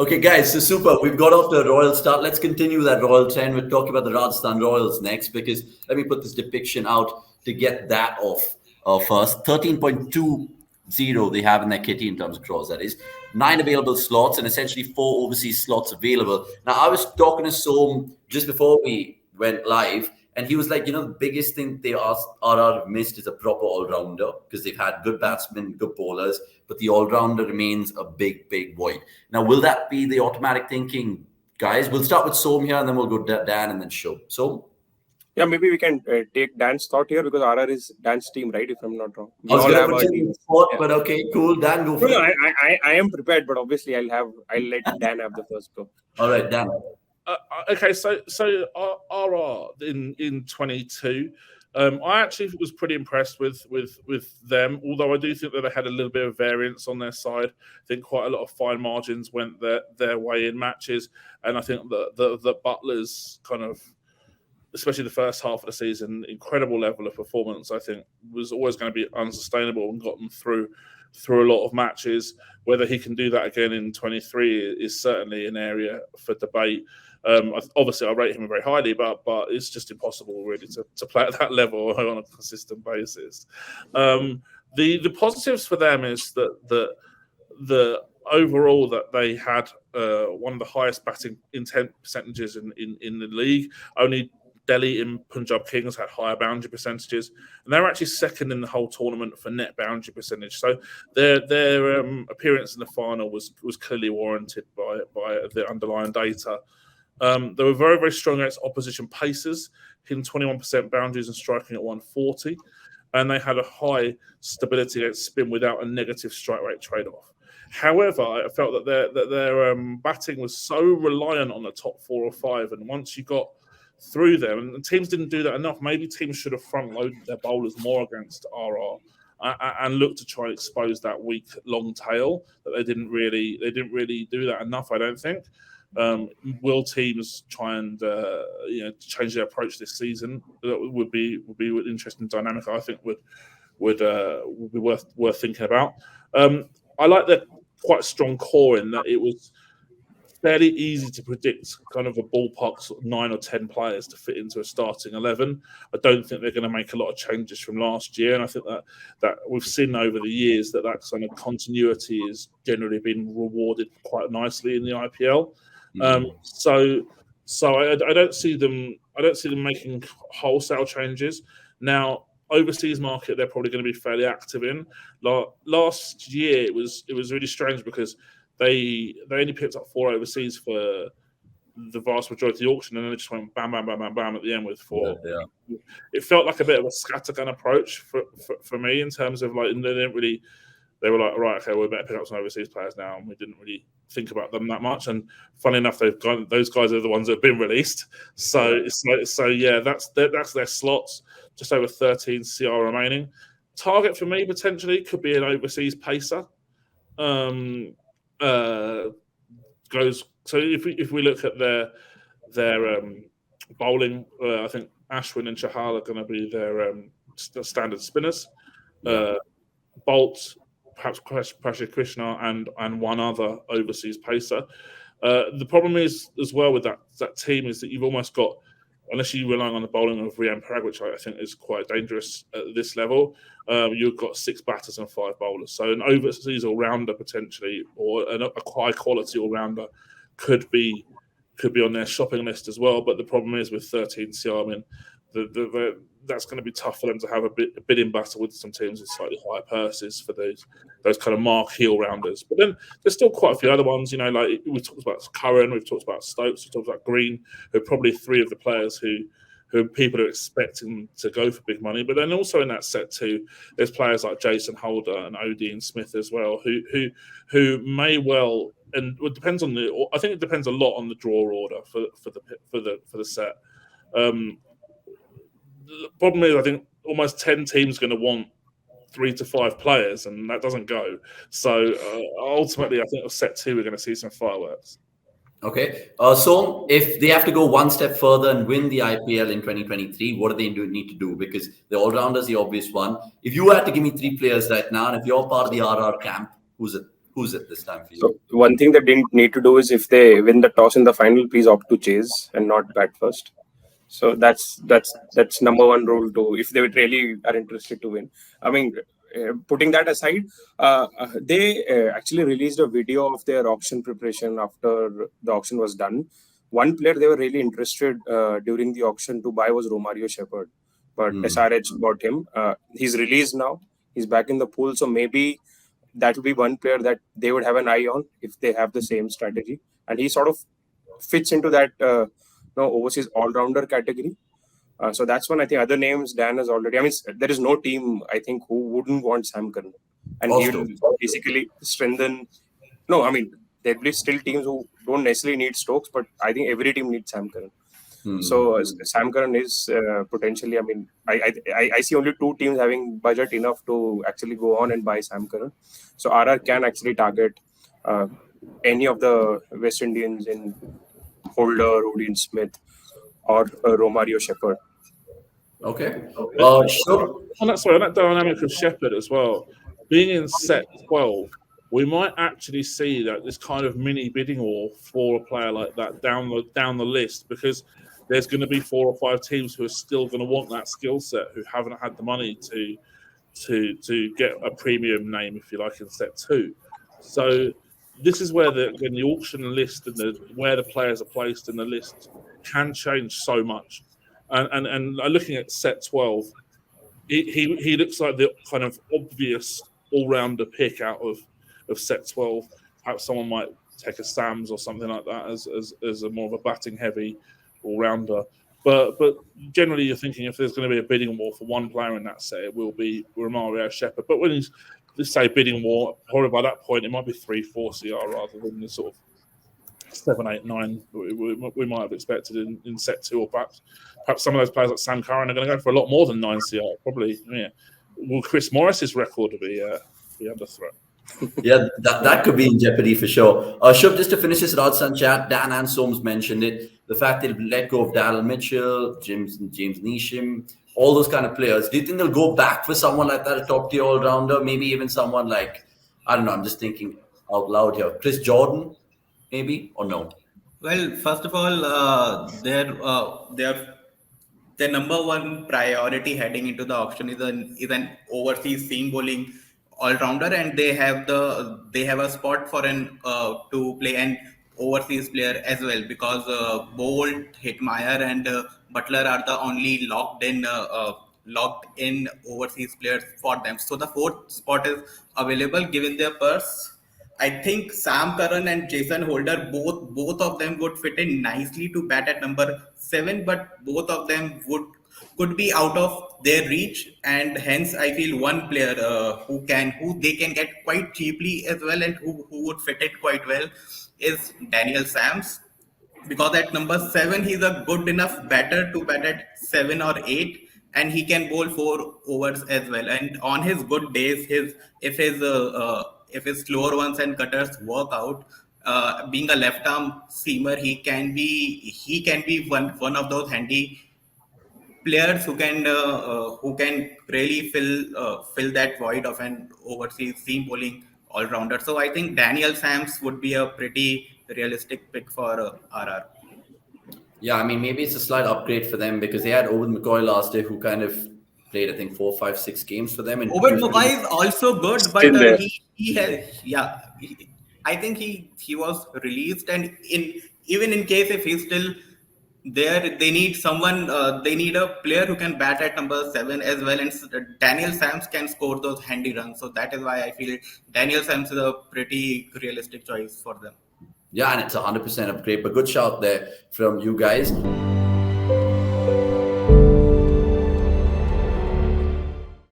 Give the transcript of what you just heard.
Okay, guys, so super. We've got off the Royal start. Let's continue that Royal trend. We're talking about the Rajasthan Royals next because let me put this depiction out to get that off first. 13.20 they have in their kitty in terms of draws, that is. 9 available slots and essentially 4 overseas slots available. Now, I was talking to Som just before we went live, and he was like, the biggest thing they asked RR missed is a proper all-rounder because they've had good batsmen, good bowlers, but the all-rounder remains a big, big void. Now, will that be the automatic thinking, guys? We'll start with Som here, and then we'll go Dan and then Shubh. Som? Yeah, maybe we can take Dan's thought here because RR is Dan's team, right? If I'm not wrong. I was going to put you in the spot, but okay, cool. Dan, go for it. No, I am prepared, but obviously I'll let Dan have the first go. All right, Dan. Okay, so RR in 22, I actually was pretty impressed with them. Although I do think that they had a little bit of variance on their side. I think quite a lot of fine margins went their way in matches, and I think the Butlers kind of, especially the first half of the season, incredible level of performance, I think was always going to be unsustainable and got them through a lot of matches. Whether he can do that again in 23 is certainly an area for debate. Obviously, I rate him very highly, but it's just impossible really to play at that level on a consistent basis. The positives for them is that the overall that they had one of the highest batting intent percentages in the league. Only Delhi and Punjab Kings had higher boundary percentages, and they were actually second in the whole tournament for net boundary percentage. So their appearance in the final was clearly warranted by the underlying data. They were very, very strong against opposition pacers, hitting 21% boundaries and striking at 140, and they had a high stability against spin without a negative strike rate trade-off. However, I felt that their batting was so reliant on the top 4 or 5, and once you got through them, and the teams didn't do that enough. Maybe teams should have front-loaded their bowlers more against RR and looked to try and expose that weak long tail. That they didn't really do that enough, I don't think. Will teams try and change their approach this season? That would be an interesting dynamic. I think would be worth thinking about. I like the quite strong core in that it was fairly easy to predict kind of a ballpark sort of 9 or 10 players to fit into a starting 11. I don't think they're going to make a lot of changes from last year, and I think that we've seen over the years that kind of continuity has generally been rewarded quite nicely in the IPL. So I don't see them making wholesale changes. Now, overseas market, they're probably going to be fairly active in. Last year, it was really strange because they only picked up 4 overseas for the vast majority of the auction, and then they just went bam, bam, bam, bam, bam at the end with 4. Yeah. It felt like a bit of a scattergun approach for me in terms of they were like, right, okay, we better pick up some overseas players now, and we didn't really think about them that much. And funny enough, those guys are the ones that have been released. So yeah, that's their slots. Just over 13 CR remaining. Target for me potentially could be an overseas pacer. So if we look at their bowling, I think Ashwin and Chahal are going to be their standard spinners. Bolt, perhaps Prashant Krishna, and one other overseas pacer. The problem is as well with that team is that you've almost got, unless you're relying on the bowling of Rian Parag, which I think is quite dangerous at this level, you've got 6 batters and 5 bowlers. So an overseas all-rounder potentially, or a high-quality all-rounder could be on their shopping list as well. But the problem is with 13 CR, I mean, that's going to be tough for them to have a bidding battle with some teams with slightly higher purses for those kind of marquee all-rounders. But then there's still quite a few other ones, like we've talked about Curran, we've talked about Stokes, we've talked about Green, who are probably 3 of the players who people are expecting to go for big money. But then also in that set too, there's players like Jason Holder and Odean Smith as well, who may well, and it depends on I think it depends a lot on the draw order for the set. The problem is, I think almost 10 teams are going to want 3 to 5 players, and that doesn't go. So ultimately, I think of set 2, we're going to see some fireworks. Okay. So if they have to go one step further and win the IPL in 2023, what do they need to do? Because the all-rounders, the obvious one. If you had to give me 3 players right now, and if you're part of the RR camp, who's it? Who's it this time for you? So one thing they didn't need to do is if they win the toss in the final, please opt to chase and not bat first. So that's number one rule to if they really are interested to win. I mean, putting that aside, they actually released a video of their auction preparation after the auction was done. One player they were really interested during the auction to buy was Romario Shepherd, but SRH bought him. He's released now. He's back in the pool, so maybe that would be one player that they would have an eye on if they have the same strategy. And he sort of fits into that overseas all-rounder category. So that's one. I think other names Dan has already. I mean, there is no team I think who wouldn't want Sam Curran, and he will basically strengthen. No, I mean there'll be still teams who don't necessarily need Stokes, but I think every team needs Sam Curran. So Sam Curran is potentially. I mean, I see only two teams having budget enough to actually go on and buy Sam Curran. So RR can actually target any of the West Indians in Holder, Odin Smith, or Romario Shepherd. Okay. Sure. On that dynamic of Shepherd as well, being in set 12, we might actually see that this kind of mini bidding war for a player like that down the list, because there's going to be 4 or 5 teams who are still going to want that skill set, who haven't had the money to get a premium name, if you like, in set 2. So this is where the auction list and where the players are placed in the list can change so much. And looking at set 12, he looks like the kind of obvious all-rounder pick out of set 12. Perhaps someone might take a Sams or something like that as a more of a batting heavy all-rounder. But generally, you're thinking if there's going to be a bidding war for one player in that set, it will be Romario Shepherd. But when he's, let's say, bidding war, probably by that point, it might be 3-4 CR rather than the sort of 7, 8, 9 we might have expected in set 2, or perhaps some of those players like Sam Curran are going to go for a lot more than 9 CR. Probably, yeah. Will Chris Morris's record be under threat? Yeah, that could be in jeopardy for sure. Shubh, just to finish this Rajasthan chat, Dan and Somes mentioned it. The fact they'll let go of Daryl Mitchell, James Neesham, all those kind of players. Do you think they'll go back for someone like that, a top tier all rounder? Maybe even someone like, I don't know, I'm just thinking out loud here, Chris Jordan, maybe, or no? Well, first of all, their number one priority heading into the auction is an overseas seam bowling all rounder, and they have a spot for to play an overseas player as well, because Bolt, Hitmeyer, and Butler are the only locked in overseas players for them. So the fourth spot is available given their purse. I think Sam Curran and Jason Holder, both of them would fit in nicely to bat at number 7, but both of them could be out of their reach, and hence I feel one player who they can get quite cheaply as well, and who would fit it quite well is Daniel Sams, because at number 7 he's a good enough batter to bat at 7 or 8, and he can bowl 4 overs as well. And on his good days, if his slower ones and cutters work out, being a left arm seamer, he can be one of those handy players who can really fill that void of an overseas seam bowling all rounder. So I think Daniel Sams would be a pretty realistic pick for RR. Yeah, I mean, maybe it's a slight upgrade for them because they had Owen McCoy last year, who kind of played, I think, 4, 5, 6 games for them. And Owen McCoy is also good, but he has, I think he was released, and even in case if he's still there, they need someone. They need a player who can bat at number 7 as well, and Daniel Sams can score those handy runs. So that is why I feel Daniel Sams is a pretty realistic choice for them. Yeah, and it's 100% upgrade, but good shout there from you guys.